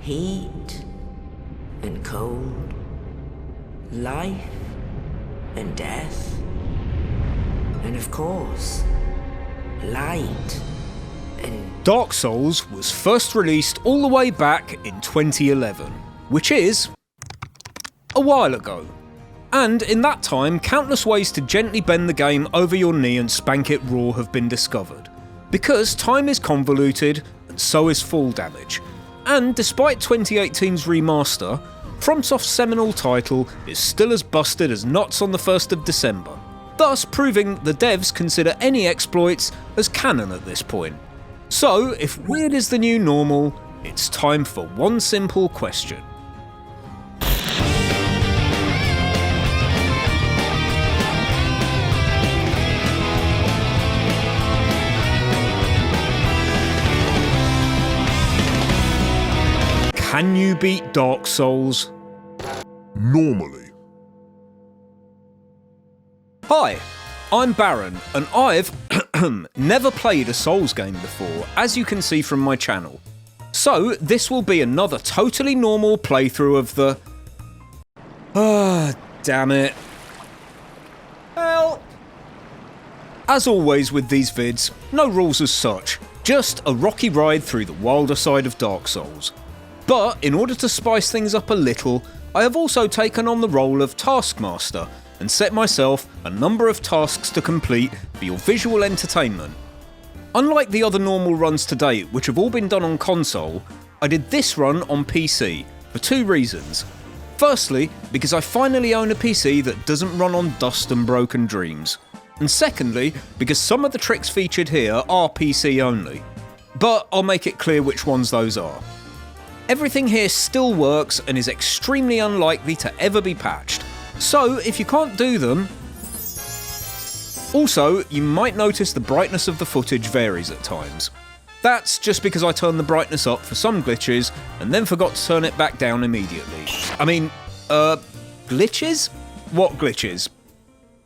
heat and cold, life and death, and of course, light and... Dark Souls was first released all the way back in 2011, which is a while ago. And in that time, countless ways to gently bend the game over your knee and spank it raw have been discovered. Because time is convoluted, and so is fall damage. And despite 2018's remaster, FromSoft's seminal title is still as busted as knots on the 1st of December, thus proving the devs consider any exploits as canon at this point. So, if weird is the new normal, it's time for one simple question. Can you beat Dark Souls? Normally. Hi, I'm Baron, and I've never played a Souls game before, as you can see from my channel. So, this will be another totally normal playthrough of the... damn it. Help! As always with these vids, no rules as such, just a rocky ride through the wilder side of Dark Souls. But in order to spice things up a little, I have also taken on the role of Taskmaster and set myself a number of tasks to complete for your visual entertainment. Unlike the other normal runs to date, which have all been done on console, I did this run on PC for two reasons. Firstly, because I finally own a PC that doesn't run on dust and broken dreams. And secondly, because some of the tricks featured here are PC only. But I'll make it clear which ones those are. Everything here still works and is extremely unlikely to ever be patched, so if you can't do them... Also, you might notice the brightness of the footage varies at times. That's just because I turned the brightness up for some glitches and then forgot to turn it back down immediately. Glitches? What glitches?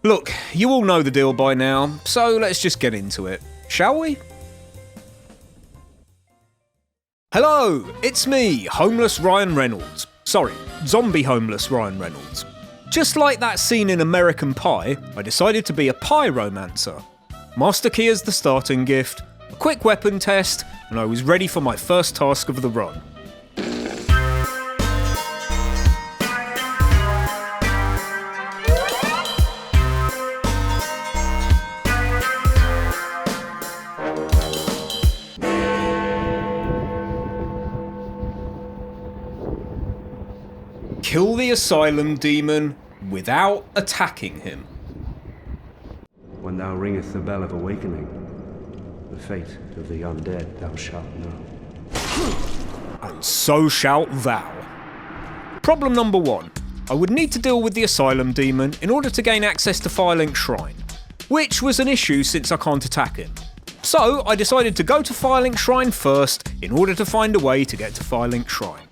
Look, you all know the deal by now, so let's just get into it, shall we? Hello, it's me, homeless Ryan Reynolds. Sorry, zombie homeless Ryan Reynolds. Just like that scene in American Pie, I decided to be a pyromancer. Master Key as the starting gift, a quick weapon test, and I was ready for my first task of the run. Kill the asylum demon without attacking him. When thou ringest the bell of awakening, the fate of the undead thou shalt know. And so shalt thou. Problem number one. I would need to deal with the asylum demon in order to gain access to Firelink Shrine, which was an issue since I can't attack him. So I decided to go to Firelink Shrine first in order to find a way to get to Firelink Shrine.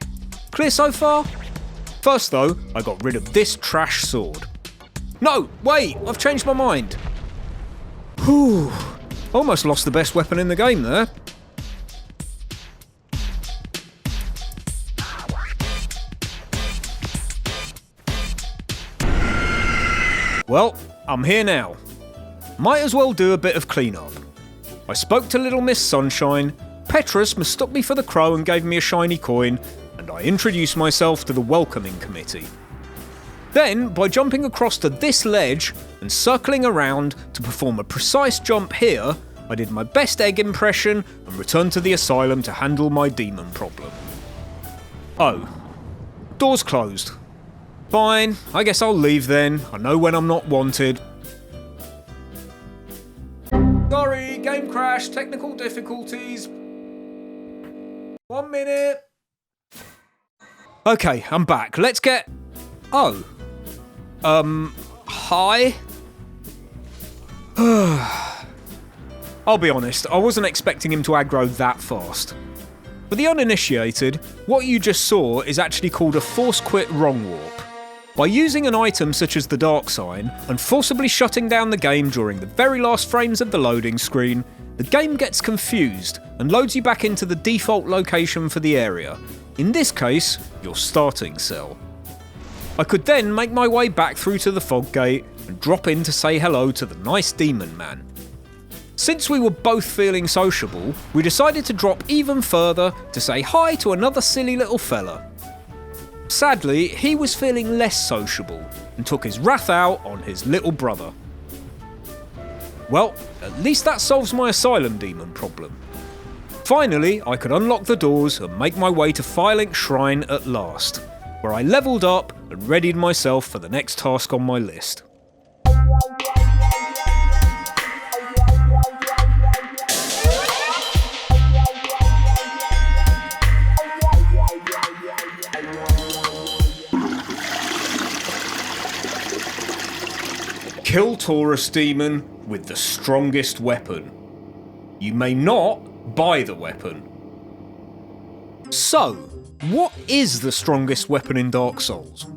Clear so far? First though, I got rid of this trash sword. No, wait, I've changed my mind. Whew, almost lost the best weapon in the game there. Well, I'm here now. Might as well do a bit of cleanup. I spoke to Little Miss Sunshine, Petrus mistook me for the crow and gave me a shiny coin, and I introduced myself to the welcoming committee. Then, by jumping across to this ledge and circling around to perform a precise jump here, I did my best egg impression and returned to the asylum to handle my demon problem. Oh, door's closed. Fine, I guess I'll leave then. I know when I'm not wanted. Sorry, game crash, technical difficulties. 1 minute. Okay, I'm back. Let's get... Oh. Hi? I'll be honest, I wasn't expecting him to aggro that fast. For the uninitiated, what you just saw is actually called a force quit wrong warp. By using an item such as the Dark Sign, and forcibly shutting down the game during the very last frames of the loading screen, the game gets confused and loads you back into the default location for the area, in this case, your starting cell. I could then make my way back through to the fog gate and drop in to say hello to the nice demon man. Since we were both feeling sociable, we decided to drop even further to say hi to another silly little fella. Sadly, he was feeling less sociable and took his wrath out on his little brother. Well, at least that solves my asylum demon problem. Finally, I could unlock the doors and make my way to Firelink Shrine at last, where I levelled up and readied myself for the next task on my list. Kill Taurus Demon with the strongest weapon. You may not buy the weapon. So, what is the strongest weapon in Dark Souls?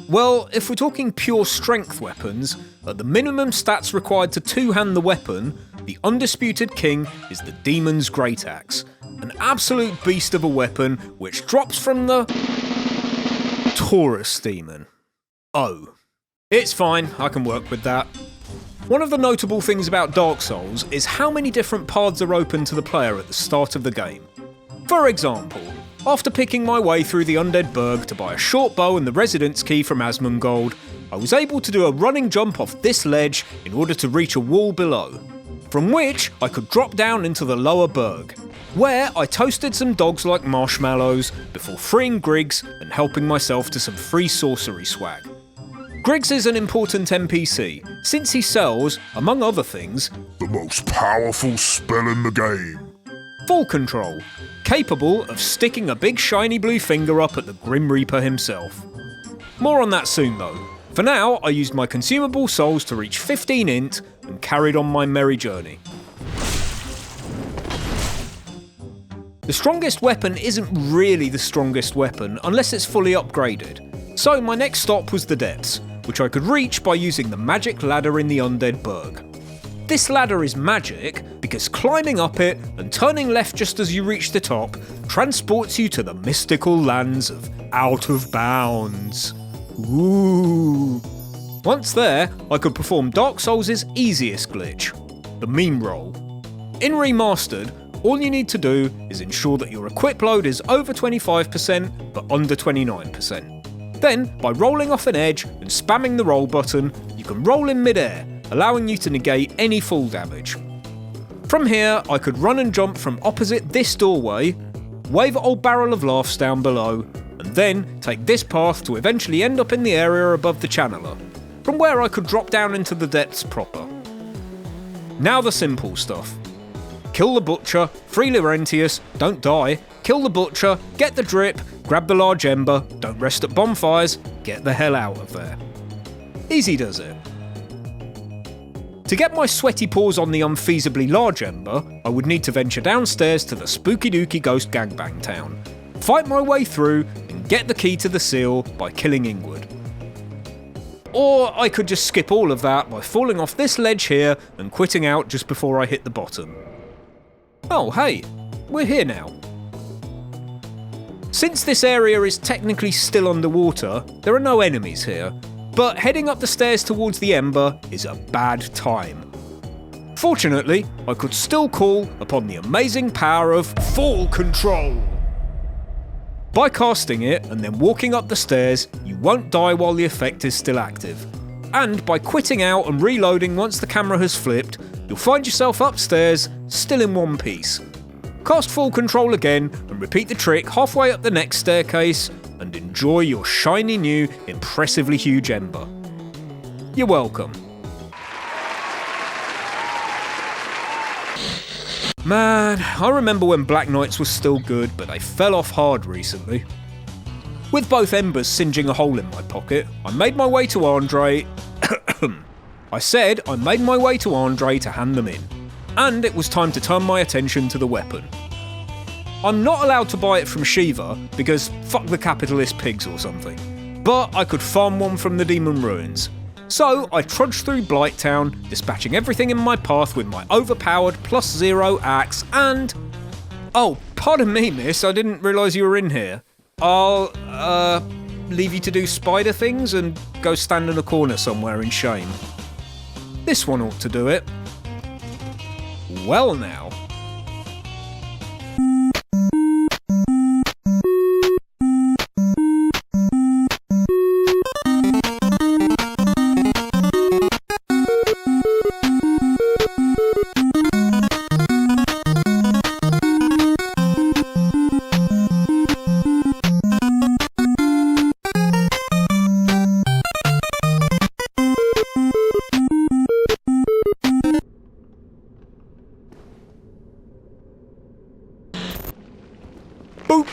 Well, if we're talking pure strength weapons, at the minimum stats required to two-hand the weapon, the undisputed king is the Demon's Great Axe, an absolute beast of a weapon which drops from the Taurus Demon. Oh. It's fine, I can work with that. One of the notable things about Dark Souls is how many different paths are open to the player at the start of the game. For example, after picking my way through the Undead Burg to buy a short bow and the residence key from Asmongold, I was able to do a running jump off this ledge in order to reach a wall below, from which I could drop down into the lower Burg, where I toasted some dogs like marshmallows before freeing Griggs and helping myself to some free sorcery swag. Griggs is an important NPC, since he sells, among other things, The most powerful spell in the game. Full Control, capable of sticking a big shiny blue finger up at the Grim Reaper himself. More on that soon though. For now, I used my consumable souls to reach 15 int and carried on my merry journey. The strongest weapon isn't really the strongest weapon unless it's fully upgraded, so my next stop was the depths, which I could reach by using the magic ladder in the Undead Burg. This ladder is magic because climbing up it and turning left just as you reach the top transports you to the mystical lands of Out of Bounds. Ooh. Once there, I could perform Dark Souls' easiest glitch, the meme roll. In Remastered, all you need to do is ensure that your equip load is over 25% but under 29%. Then, by rolling off an edge and spamming the roll button, you can roll in mid-air, allowing you to negate any fall damage. From here, I could run and jump from opposite this doorway, wave an old barrel of laughs down below, and then take this path to eventually end up in the area above the channeler, from where I could drop down into the depths proper. Now the simple stuff. Kill the Butcher, free Laurentius, don't die, kill the Butcher, get the drip, grab the large ember, don't rest at bonfires, get the hell out of there. Easy does it. To get my sweaty paws on the unfeasibly large ember, I would need to venture downstairs to the spooky dooky ghost gangbang town, fight my way through, and get the key to the seal by killing Ingwood. Or I could just skip all of that by falling off this ledge here and quitting out just before I hit the bottom. Oh hey, we're here now. Since this area is technically still underwater, there are no enemies here, but heading up the stairs towards the Ember is a bad time. Fortunately, I could still call upon the amazing power of Full Control. By casting it and then walking up the stairs, you won't die while the effect is still active. And by quitting out and reloading once the camera has flipped, you'll find yourself upstairs, still in one piece. Cast Full Control again and repeat the trick halfway up the next staircase and enjoy your shiny new, impressively huge ember. You're welcome. Man, I remember when Black Knights was still good, but they fell off hard recently. With both embers singeing a hole in my pocket, I made my way to Andre. I said I made my way to Andre to hand them in, and it was time to turn my attention to the weapon. I'm not allowed to buy it from Shiva, because fuck the capitalist pigs or something, but I could farm one from the Demon Ruins. So I trudged through Blighttown, dispatching everything in my path with my overpowered +0 axe and... Oh, pardon me miss, I didn't realise you were in here. I'll, leave you to do spider things and go stand in a corner somewhere in shame. This one ought to do it. Well now. Boop!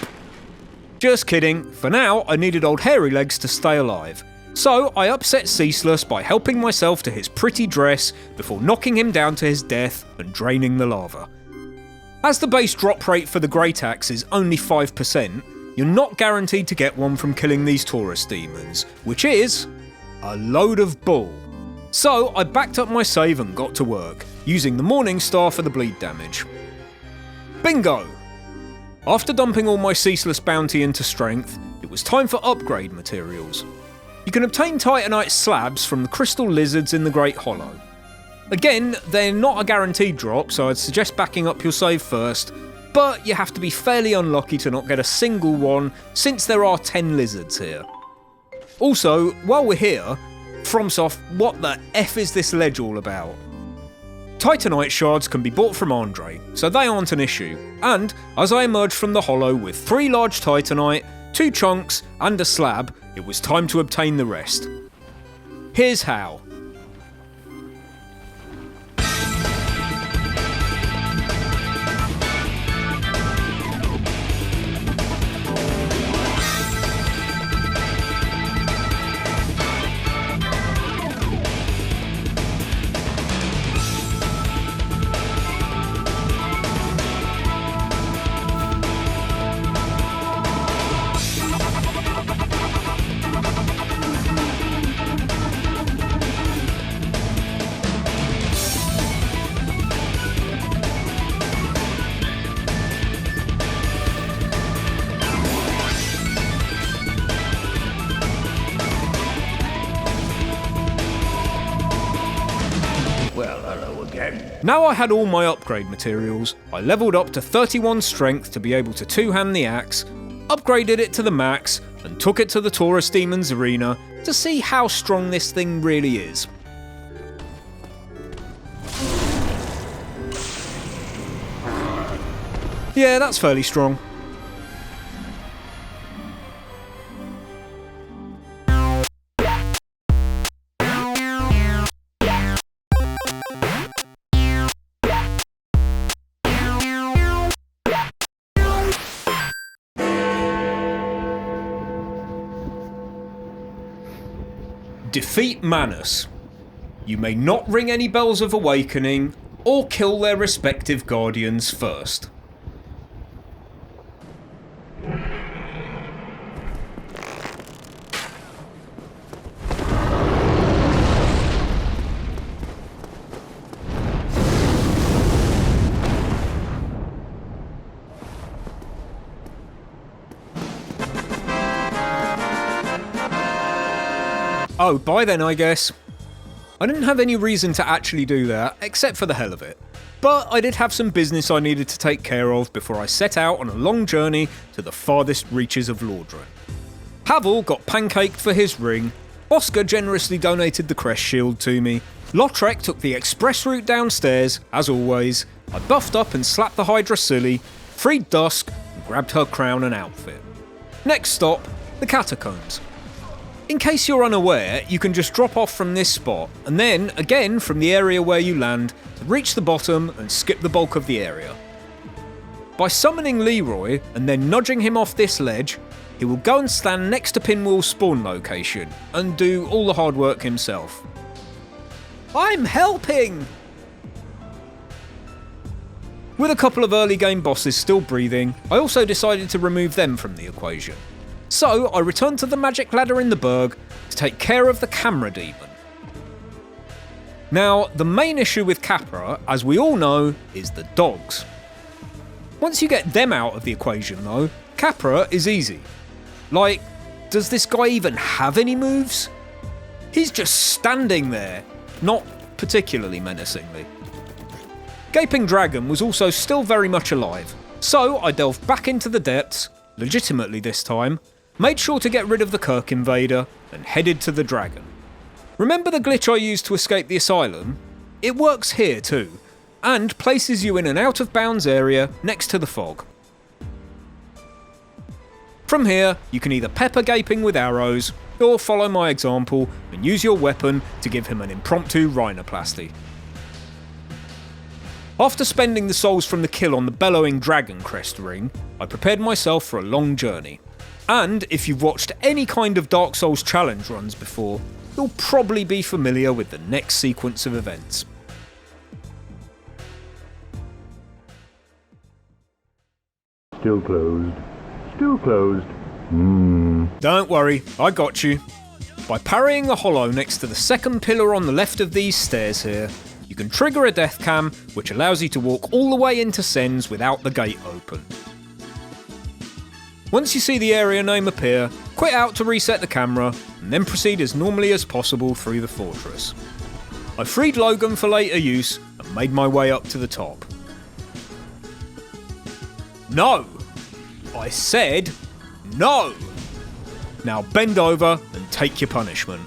Just kidding, for now I needed old hairy legs to stay alive. So I upset Ceaseless by helping myself to his pretty dress before knocking him down to his death and draining the lava. As the base drop rate for the Great Axe is only 5%, you're not guaranteed to get one from killing these Taurus demons, which is a load of bull. So I backed up my save and got to work, using the Morning Star for the bleed damage. Bingo! After dumping all my Ceaseless bounty into strength, it was time for upgrade materials. You can obtain Titanite slabs from the crystal lizards in the Great Hollow. Again, they're not a guaranteed drop, so I'd suggest backing up your save first, but you have to be fairly unlucky to not get a single one, since there are 10 lizards here. Also, while we're here, FromSoft, what the F is this ledge all about? Titanite shards can be bought from Andre, so they aren't an issue, and as I emerged from the hollow with 3 large Titanite, 2 chunks and a slab, it was time to obtain the rest. Here's how. Now I had all my upgrade materials, I levelled up to 31 strength to be able to two-hand the axe, upgraded it to the max, and took it to the Taurus Demons Arena to see how strong this thing really is. Yeah, that's fairly strong. Defeat Manus. You may not ring any bells of awakening or kill their respective guardians first. Oh, bye then, I guess. I didn't have any reason to actually do that, except for the hell of it. But I did have some business I needed to take care of before I set out on a long journey to the farthest reaches of Lordran. Havel got pancaked for his ring, Oscar generously donated the crest shield to me, Lautrec took the express route downstairs, as always, I buffed up and slapped the Hydra silly, freed Dusk, and grabbed her crown and outfit. Next stop, the Catacombs. In case you're unaware, you can just drop off from this spot, and then, again from the area where you land, to reach the bottom and skip the bulk of the area. By summoning Leroy, and then nudging him off this ledge, he will go and stand next to Pinwheel's spawn location, and do all the hard work himself. I'm helping! With a couple of early game bosses still breathing, I also decided to remove them from the equation. So I returned to the magic ladder in the Berg to take care of the camera demon. Now, the main issue with Capra, as we all know, is the dogs. Once you get them out of the equation though, Capra is easy. Like, does this guy even have any moves? He's just standing there, not particularly menacingly. Gaping Dragon was also still very much alive, so I delved back into the depths, legitimately this time, made sure to get rid of the Kirk Invader, and headed to the dragon. Remember the glitch I used to escape the asylum? It works here too, and places you in an out-of-bounds area next to the fog. From here, you can either pepper Gaping with arrows, or follow my example and use your weapon to give him an impromptu rhinoplasty. After spending the souls from the kill on the bellowing dragon crest ring, I prepared myself for a long journey. And if you've watched any kind of Dark Souls challenge runs before, you'll probably be familiar with the next sequence of events. Still closed. Still closed. Don't worry, I got you. By parrying a hollow next to the second pillar on the left of these stairs here, you can trigger a death cam, which allows you to walk all the way into Sens without the gate open. Once you see the area name appear, quit out to reset the camera, and then proceed as normally as possible through the fortress. I freed Logan for later use, and made my way up to the top. No! I said no! Now bend over and take your punishment.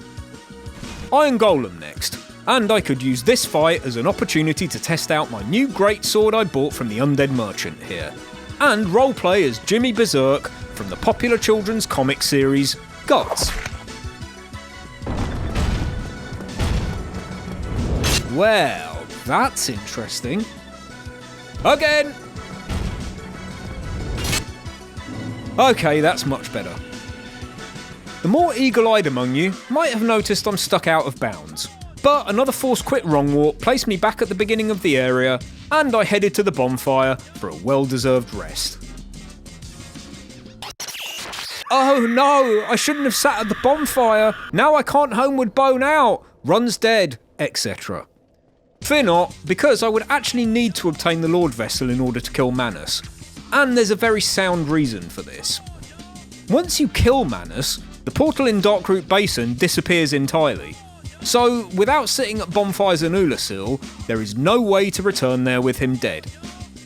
Iron Golem next, and I could use this fight as an opportunity to test out my new great sword I bought from the Undead Merchant here, and roleplay as Jimmy Berserk from the popular children's comic series Guts. Well, that's interesting. Again! Okay, that's much better. The more eagle-eyed among you might have noticed I'm stuck out of bounds, but another force quit wrong walk placed me back at the beginning of the area, and I headed to the bonfire for a well-deserved rest. Oh no, I shouldn't have sat at the bonfire, now I can't homeward bone out, run's dead, etc. Fear not, because I would actually need to obtain the Lord Vessel in order to kill Manus, and there's a very sound reason for this. Once you kill Manus, the portal in Darkroot Basin disappears entirely, so without sitting at bonfires in Ulasil, there is no way to return there with him dead.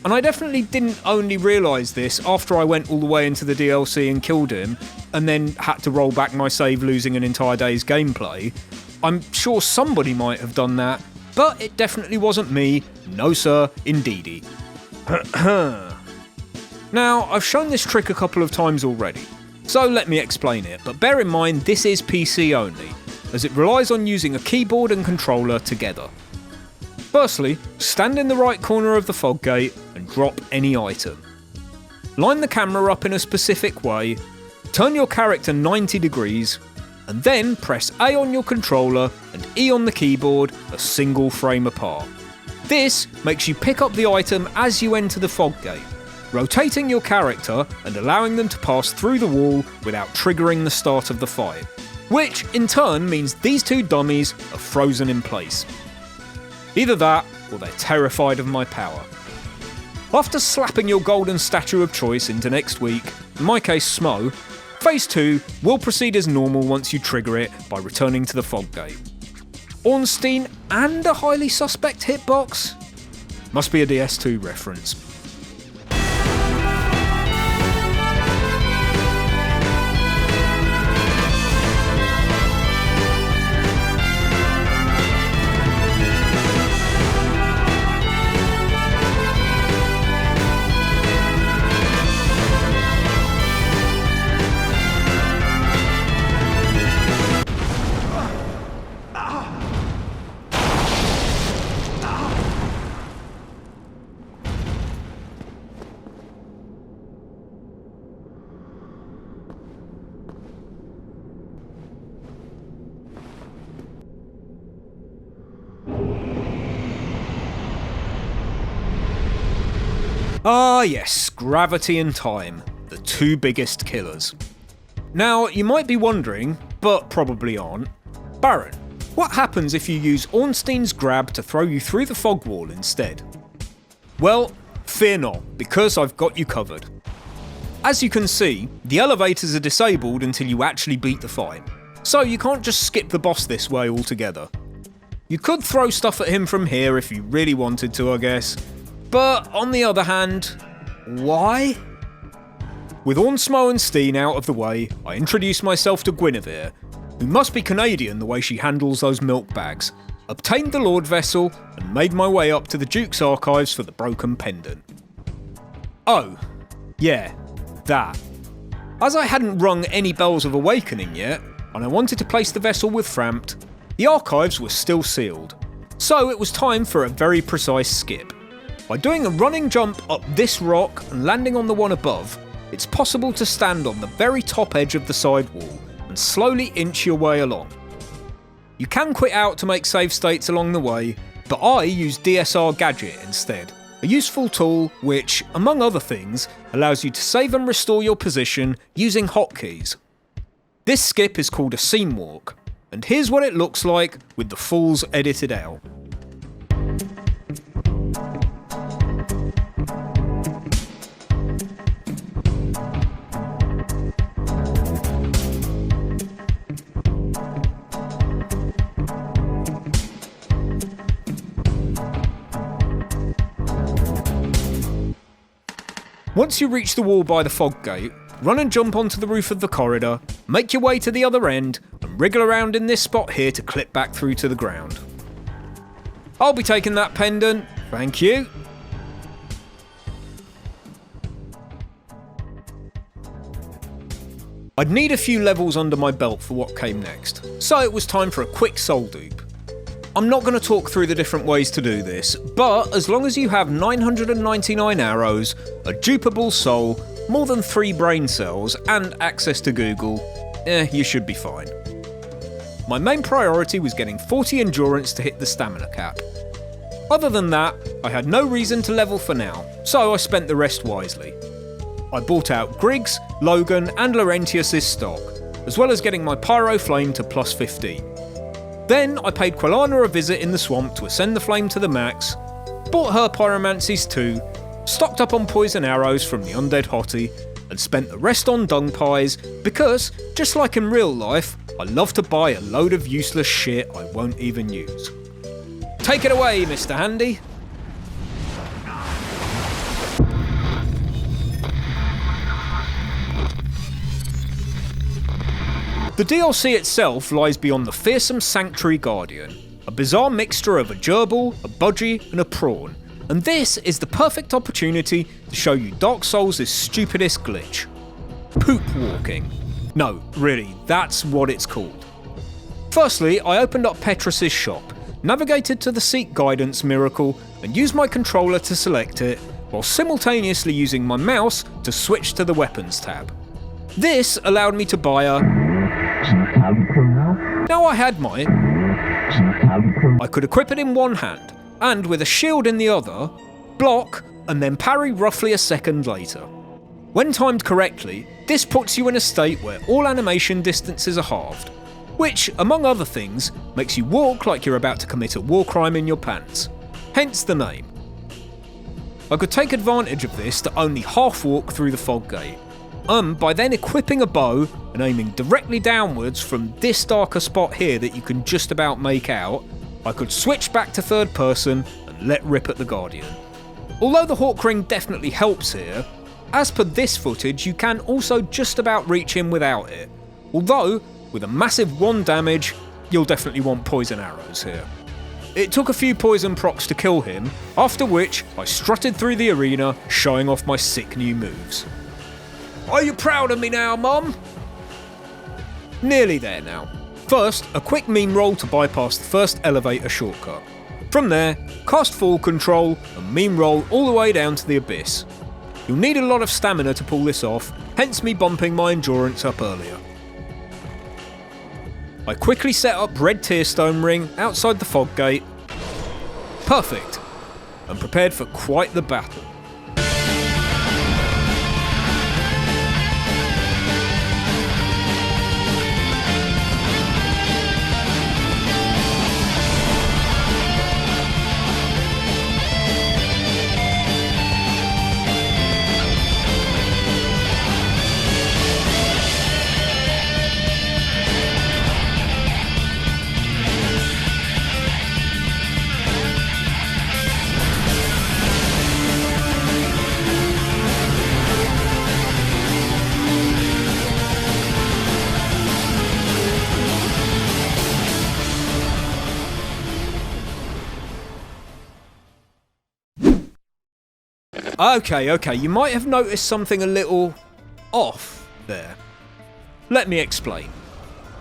And I definitely didn't only realise this after I went all the way into the DLC and killed him, and then had to roll back my save losing an entire day's gameplay. I'm sure somebody might have done that, but it definitely wasn't me, no sir, indeedy. Now, I've shown this trick a couple of times already, so let me explain it, but bear in mind this is PC only, as it relies on using a keyboard and controller together. Firstly, stand in the right corner of the fog gate and drop any item. Line the camera up in a specific way, turn your character 90 degrees, and then press A on your controller and E on the keyboard a single frame apart. This makes you pick up the item as you enter the fog gate, rotating your character and allowing them to pass through the wall without triggering the start of the fight, which in turn means these two dummies are frozen in place. Either that, or they're terrified of my power. After slapping your golden statue of choice into next week, in my case Smo, Phase 2 will proceed as normal once you trigger it by returning to the fog gate. Ornstein and a highly suspect hitbox? Must be a DS2 reference. Ah yes, gravity and time, the two biggest killers. Now, you might be wondering, but probably aren't, Baron, what happens if you use Ornstein's grab to throw you through the fog wall instead? Well, fear not, because I've got you covered. As you can see, the elevators are disabled until you actually beat the fight, so you can't just skip the boss this way altogether. You could throw stuff at him from here if you really wanted to, I guess, but on the other hand, why? With Ornsmo and Steen out of the way, I introduce myself to Guinevere, who must be Canadian the way she handles those milk bags, obtained the Lord Vessel, and made my way up to the Duke's archives for the broken pendant. Oh, yeah, that. As I hadn't rung any bells of awakening yet, and I wanted to place the vessel with Frampt, the archives were still sealed, so it was time for a very precise skip. By doing a running jump up this rock and landing on the one above, it's possible to stand on the very top edge of the side wall and slowly inch your way along. You can quit out to make save states along the way, but I use DSR Gadget instead, a useful tool which, among other things, allows you to save and restore your position using hotkeys. This skip is called a seam walk, and here's what it looks like with the falls edited out. Once you reach the wall by the fog gate, run and jump onto the roof of the corridor, make your way to the other end, and wriggle around in this spot here to clip back through to the ground. I'll be taking that pendant, thank you. I'd need a few levels under my belt for what came next, so it was time for a quick soul dupe. I'm not going to talk through the different ways to do this, but as long as you have 999 arrows, a dupable soul, more than 3 brain cells, and access to Google, you should be fine. My main priority was getting 40 endurance to hit the stamina cap. Other than that, I had no reason to level for now, so I spent the rest wisely. I bought out Griggs, Logan, and Laurentius' stock, as well as getting my Pyro Flame to plus 15. Then I paid Quilana a visit in the swamp to ascend the flame to the max, bought her pyromancies too, stocked up on poison arrows from the undead hottie, and spent the rest on dung pies because, just like in real life, I love to buy a load of useless shit I won't even use. Take it away, Mr. Handy. The DLC itself lies beyond the fearsome Sanctuary Guardian, a bizarre mixture of a gerbil, a budgie, and a prawn, and this is the perfect opportunity to show you Dark Souls' stupidest glitch. Poop walking. No, really, that's what it's called. Firstly, I opened up Petrus's shop, navigated to the Seek Guidance miracle, and used my controller to select it, while simultaneously using my mouse to switch to the weapons tab. This allowed me to buy a... Now I had mine. I could equip it in one hand, and with a shield in the other, block, and then parry roughly a second later. When timed correctly, this puts you in a state where all animation distances are halved, which, among other things, makes you walk like you're about to commit a war crime in your pants. Hence the name. I could take advantage of this to only half walk through the fog gate, by then equipping a bow and aiming directly downwards from this darker spot here that you can just about make out, I could switch back to third person and let rip at the Guardian. Although the Hawk Ring definitely helps here, as per this footage you can also just about reach him without it, although with a massive 1 damage you'll definitely want poison arrows here. It took a few poison procs to kill him, after which I strutted through the arena showing off my sick new moves. Are you proud of me now, Mum? Nearly there now. First, a quick meme roll to bypass the first elevator shortcut. From there, cast full control and meme roll all the way down to the abyss. You'll need a lot of stamina to pull this off, hence me bumping my endurance up earlier. I quickly set up Red Tearstone Ring outside the fog gate. Perfect, and prepared for quite the battle. Okay, you might have noticed something a little off there. Let me explain.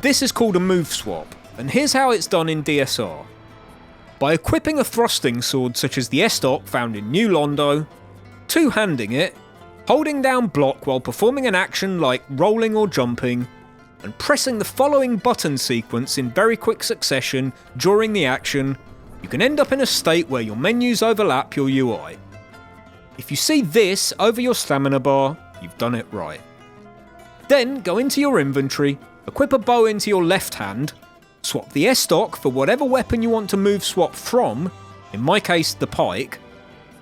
This is called a move swap, and here's how it's done in DSR. By equipping a thrusting sword such as the Estoc found in New Londo, two-handing it, holding down block while performing an action like rolling or jumping, and pressing the following button sequence in very quick succession during the action, you can end up in a state where your menus overlap your UI. If you see this over your stamina bar, you've done it right. Then go into your inventory, equip a bow into your left hand, swap the Estoc for whatever weapon you want to move swap from, in my case the pike,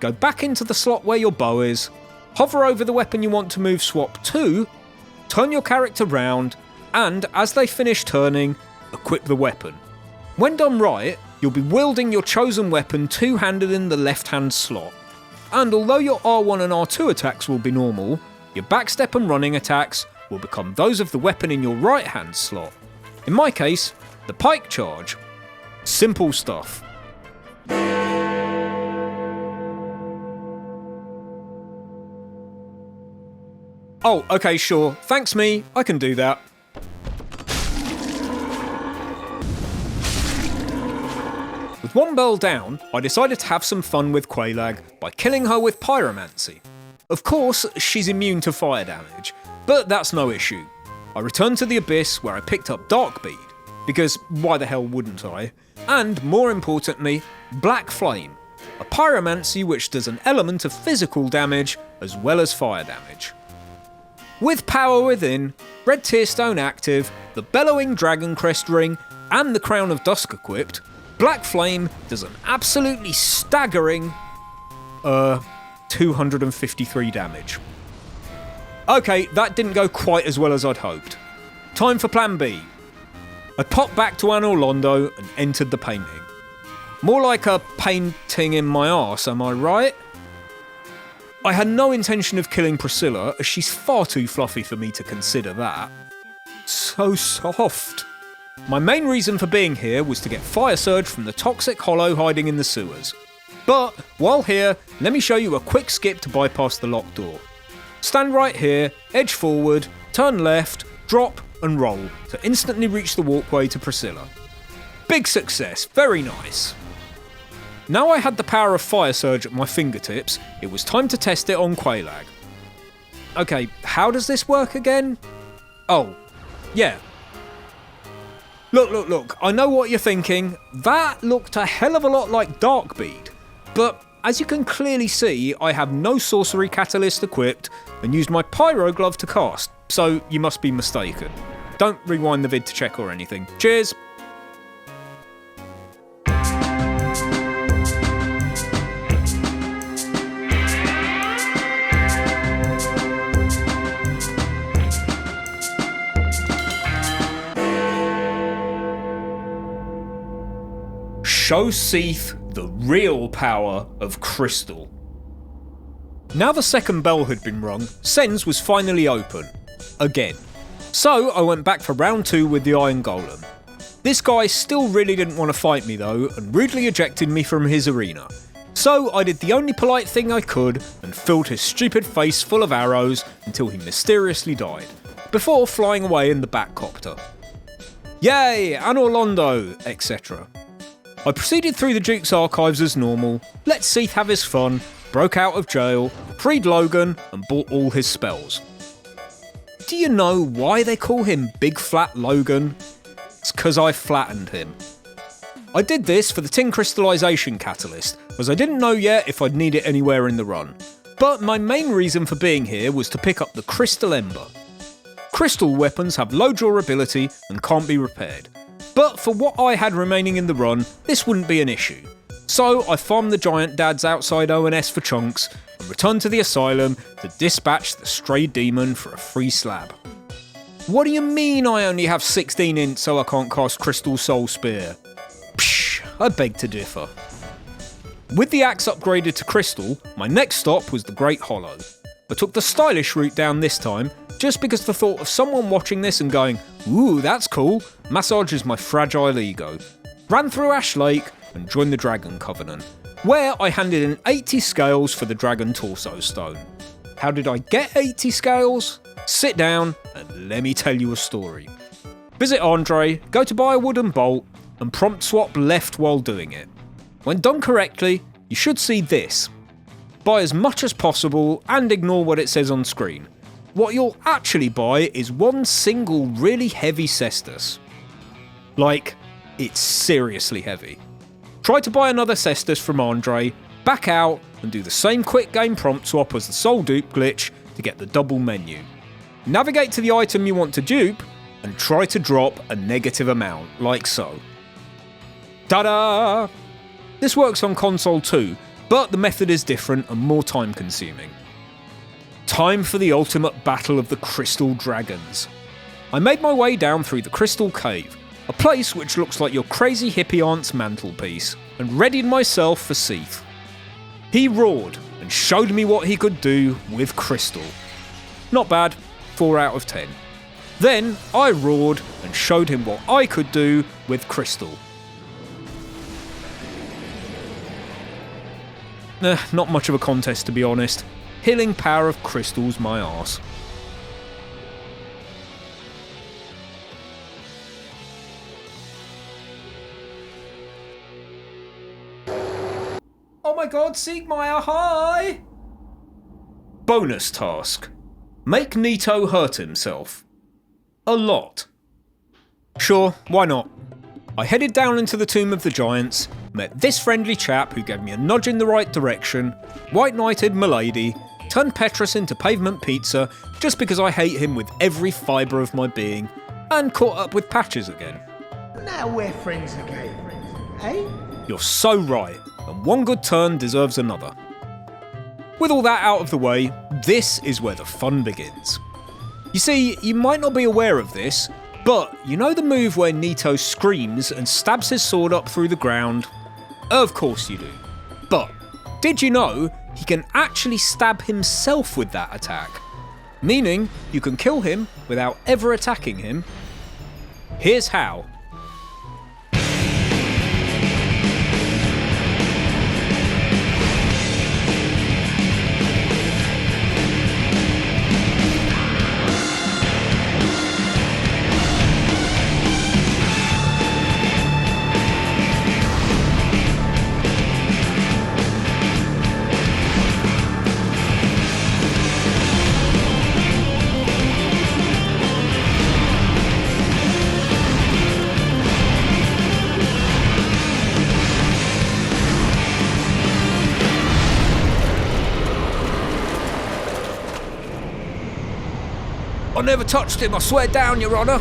go back into the slot where your bow is, hover over the weapon you want to move swap to, turn your character round, and as they finish turning, equip the weapon. When done right, you'll be wielding your chosen weapon two-handed in the left-hand slot. And although your R1 and R2 attacks will be normal, your backstep and running attacks will become those of the weapon in your right-hand slot. In my case, the pike charge. Simple stuff. Oh, okay, sure. Thanks me, I can do that. With one bell down, I decided to have some fun with Quelaag by killing her with pyromancy. Of course, she's immune to fire damage, but that's no issue. I returned to the Abyss where I picked up Darkbead, because why the hell wouldn't I? And more importantly, Black Flame, a pyromancy which does an element of physical damage as well as fire damage. With Power Within, Red Tearstone active, the Bellowing Dragon Crest Ring, and the Crown of Dusk equipped, Black Flame does an absolutely staggering 253 damage. Okay, that didn't go quite as well as I'd hoped. Time for plan B. I popped back to Anor Londo and entered the painting. More like a painting in my arse, am I right? I had no intention of killing Priscilla, as she's far too fluffy for me to consider that. So soft. My main reason for being here was to get Fire Surge from the toxic hollow hiding in the sewers. But, while here, let me show you a quick skip to bypass the locked door. Stand right here, edge forward, turn left, drop and roll to instantly reach the walkway to Priscilla. Big success, very nice. Now I had the power of Fire Surge at my fingertips, it was time to test it on Quelaag. Okay, how does this work again? Oh, yeah. Look, I know what you're thinking. That looked a hell of a lot like Darkbead. But as you can clearly see, I have no sorcery catalyst equipped and used my pyro glove to cast, so you must be mistaken. Don't rewind the vid to check or anything. Cheers! Show Seath the real power of Crystal. Now the second bell had been rung, Sens was finally open. Again. So I went back for round 2 with the Iron Golem. This guy still really didn't want to fight me though, and rudely ejected me from his arena. So I did the only polite thing I could, and filled his stupid face full of arrows until he mysteriously died, before flying away in the Batcopter. Yay, Anor Londo, etc. I proceeded through the Duke's archives as normal, let Seath have his fun, broke out of jail, freed Logan, and bought all his spells. Do you know why they call him Big Flat Logan? It's 'cause I flattened him. I did this for the Tin Crystallization Catalyst, as I didn't know yet if I'd need it anywhere in the run. But my main reason for being here was to pick up the Crystal Ember. Crystal weapons have low durability and can't be repaired. But for what I had remaining in the run, this wouldn't be an issue. So I farmed the giant dads outside ONS for chunks, and returned to the asylum to dispatch the stray demon for a free slab. What do you mean I only have 16 int so I can't cast Crystal Soul Spear? Psh, I beg to differ. With the axe upgraded to Crystal, my next stop was the Great Hollow. I took the stylish route down this time, just because the thought of someone watching this and going, "Ooh, that's cool," massages my fragile ego. Ran through Ash Lake and joined the Dragon Covenant. where I handed in 80 scales for the dragon torso stone. How did I get 80 scales? Sit down and let me tell you a story. Visit Andre, go to buy a wooden bolt, and prompt swap left while doing it. When done correctly, you should see this. Buy as much as possible and ignore what it says on screen. What you'll actually buy is one single really heavy cestus. Like, it's seriously heavy. Try to buy another cestus from Andre, back out, and do the same quick game prompt swap as the soul dupe glitch to get the double menu. Navigate to the item you want to dupe, and try to drop a negative amount, like so. Ta-da! This works on console too, but the method is different and more time consuming. Time for the ultimate battle of the crystal dragons. I made my way down through the crystal cave, a place which looks like your crazy hippie aunt's mantelpiece, and readied myself for Seath. He roared and showed me what he could do with crystal. Not bad, 4 out of 10. Then I roared and showed him what I could do with crystal. Not much of a contest to be honest. Healing power of crystal's my arse. Oh my god, Siegmeyer, hi! Bonus task. Make Nito hurt himself. A lot. Sure, why not? I headed down into the Tomb of the Giants, met this friendly chap who gave me a nudge in the right direction, white knighted Milady, turned Petrus into pavement pizza just because I hate him with every fibre of my being, and caught up with Patches again. Now we're friends again, eh? You're so right, and one good turn deserves another. With all that out of the way, this is where the fun begins. You see, you might not be aware of this, but you know the move where Nito screams and stabs his sword up through the ground? Of course you do. But did you know he can actually stab himself with that attack? Meaning you can kill him without ever attacking him. Here's how. I never touched him, I swear down, Your Honour.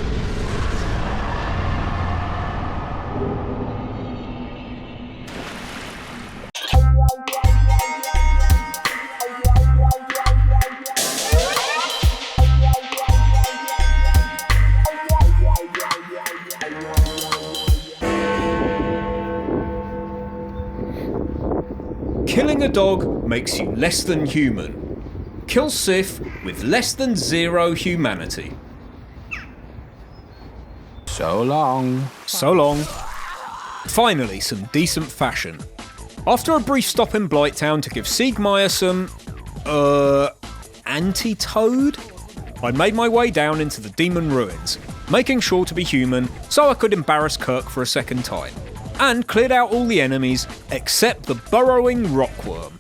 Killing a dog makes you less than human. Kill Sif with less than 0 humanity. So long. So long. Finally, some decent fashion. After a brief stop in Blighttown to give Siegmeyer some... anti-toad? I made my way down into the demon ruins, making sure to be human so I could embarrass Kirk for a second time, and cleared out all the enemies except the burrowing rockworm.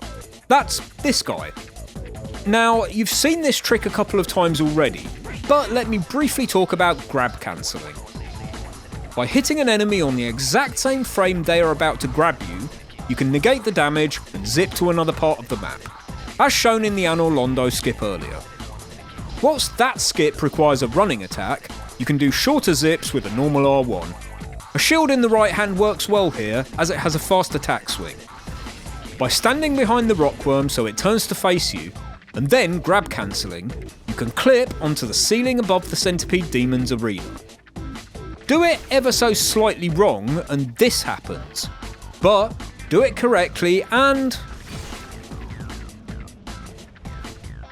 That's this guy. Now, you've seen this trick a couple of times already, but let me briefly talk about grab cancelling. By hitting an enemy on the exact same frame they are about to grab you, you can negate the damage and zip to another part of the map, as shown in the Anor Londo skip earlier. Whilst that skip requires a running attack, you can do shorter zips with a normal R1. A shield in the right hand works well here, as it has a fast attack swing. By standing behind the rockworm so it turns to face you, and then grab cancelling, you can clip onto the ceiling above the Centipede Demon's arena. Do it ever so slightly wrong and this happens, but do it correctly and...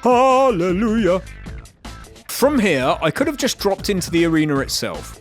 Hallelujah! From here, I could have just dropped into the arena itself,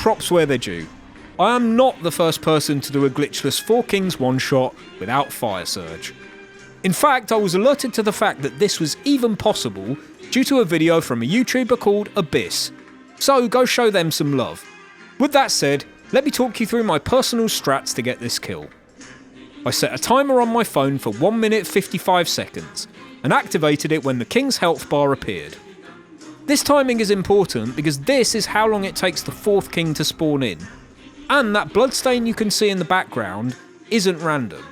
props where they're due. I am not the first person to do a glitchless 4 Kings one-shot without Fire Surge. In fact, I was alerted to the fact that this was even possible due to a video from a YouTuber called Abyss, so go show them some love. With that said, let me talk you through my personal strats to get this kill. I set a timer on my phone for 1 minute 55 seconds, and activated it when the King's health bar appeared. This timing is important because this is how long it takes the 4th King to spawn in, and that bloodstain you can see in the background isn't random.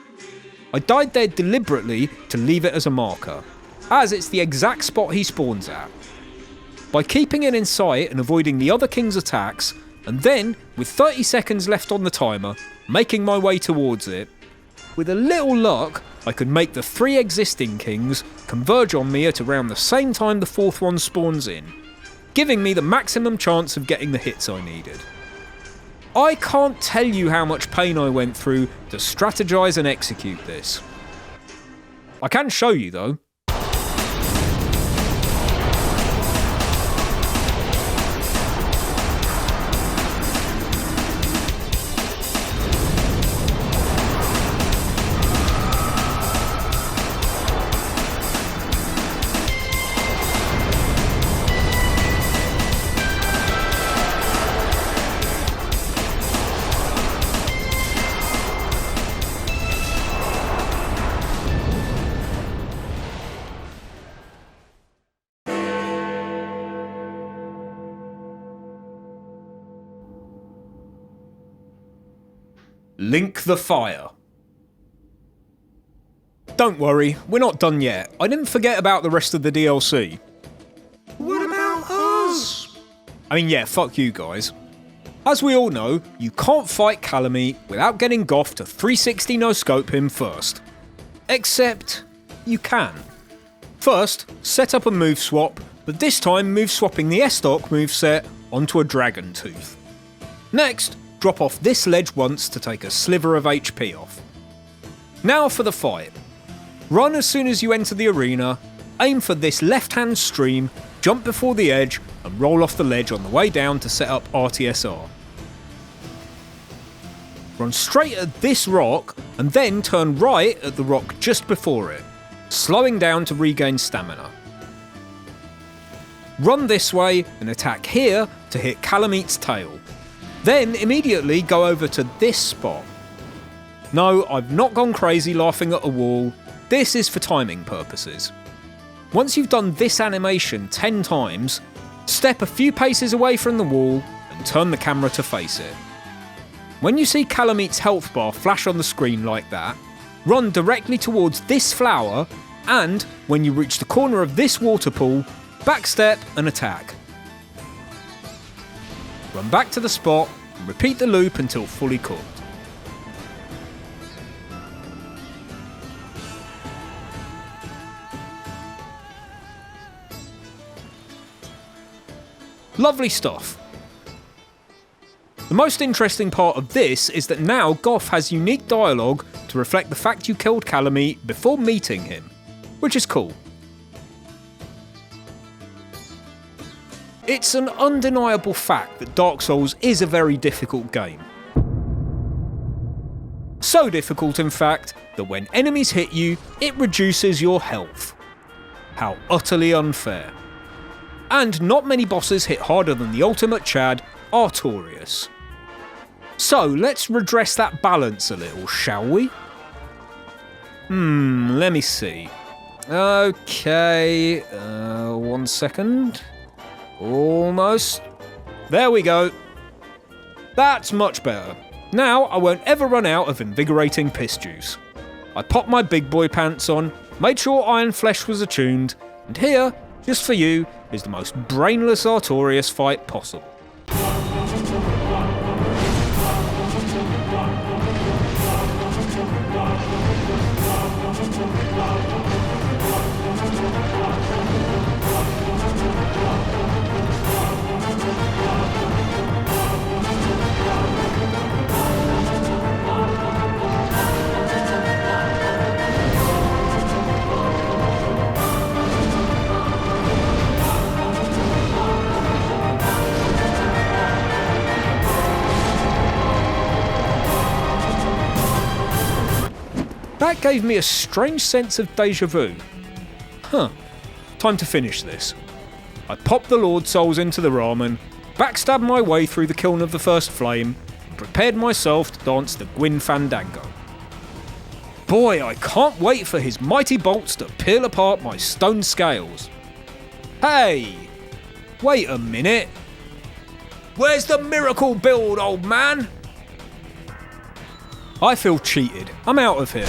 I died there deliberately to leave it as a marker, as it's the exact spot he spawns at. By keeping it in sight and avoiding the other King's attacks, and then, with 30 seconds left on the timer, making my way towards it, with a little luck, I could make the 3 existing Kings converge on me at around the same time the 4th one spawns in, giving me the maximum chance of getting the hits I needed. I can't tell you how much pain I went through to strategize and execute this. I can show you though. Link the Fire. Don't worry, we're not done yet. I didn't forget about the rest of the DLC. What about us? I mean, yeah, fuck you guys. As we all know, you can't fight Calamite without getting Goth to 360 no-scope him first. Except, you can. First, set up a move swap, but this time move swapping the S-Stock moveset onto a Dragon Tooth. Next, drop off this ledge once to take a sliver of HP off. Now for the fight. Run as soon as you enter the arena, aim for this left-hand stream, jump before the edge, and roll off the ledge on the way down to set up RTSR. Run straight at this rock, and then turn right at the rock just before it, slowing down to regain stamina. Run this way and attack here to hit Calamite's tail. Then immediately go over to this spot. No, I've not gone crazy laughing at a wall. This is for timing purposes. Once you've done this animation 10 times, step a few paces away from the wall and turn the camera to face it. When you see Calamite's health bar flash on the screen like that, run directly towards this flower and, when you reach the corner of this water pool, backstep and attack. Run back to the spot and repeat the loop until fully cooked. Lovely stuff. The most interesting part of this is that now Goth has unique dialogue to reflect the fact you killed Calamite before meeting him, which is cool. It's an undeniable fact that Dark Souls is a very difficult game. So difficult, in fact, that when enemies hit you, it reduces your health. How utterly unfair. And not many bosses hit harder than the ultimate Chad, Artorias. So let's redress that balance a little, shall we? Let me see. Okay, 1 second. Almost. There we go. That's much better. Now I won't ever run out of invigorating piss juice. I popped my big boy pants on, made sure Iron Flesh was attuned, and here, just for you, is the most brainless Artorias fight possible. That gave me a strange sense of deja vu. Time to finish this. I popped the Lord Souls into the ramen, backstabbed my way through the kiln of the first flame, and prepared myself to dance the Gwyn Fandango. Boy, I can't wait for his mighty bolts to peel apart my stone scales. Hey! Wait a minute. Where's the miracle build, old man? I feel cheated. I'm out of here.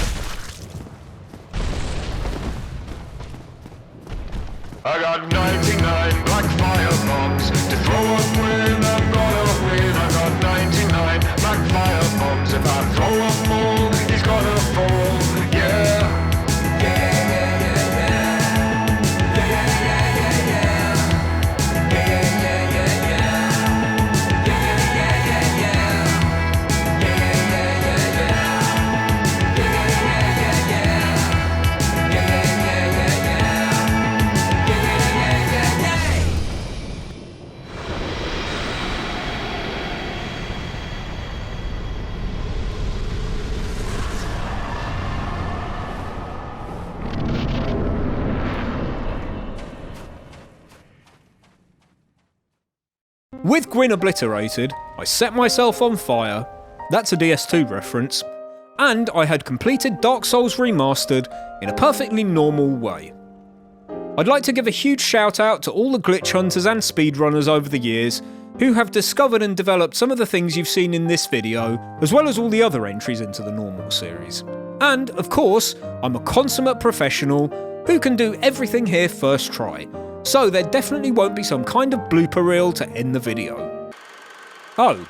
I got 99 black fire bombs to throw up with, I'm gonna win. I got 99 black fire bombs. If I throw up all, he's gonna fall. Yeah. With Gwyn obliterated, I set myself on fire, that's a DS2 reference, and I had completed Dark Souls Remastered in a perfectly normal way. I'd like to give a huge shout out to all the glitch hunters and speedrunners over the years who have discovered and developed some of the things you've seen in this video, as well as all the other entries into the normal series. And, of course, I'm a consummate professional who can do everything here first try, so there definitely won't be some kind of blooper reel to end the video. Oh.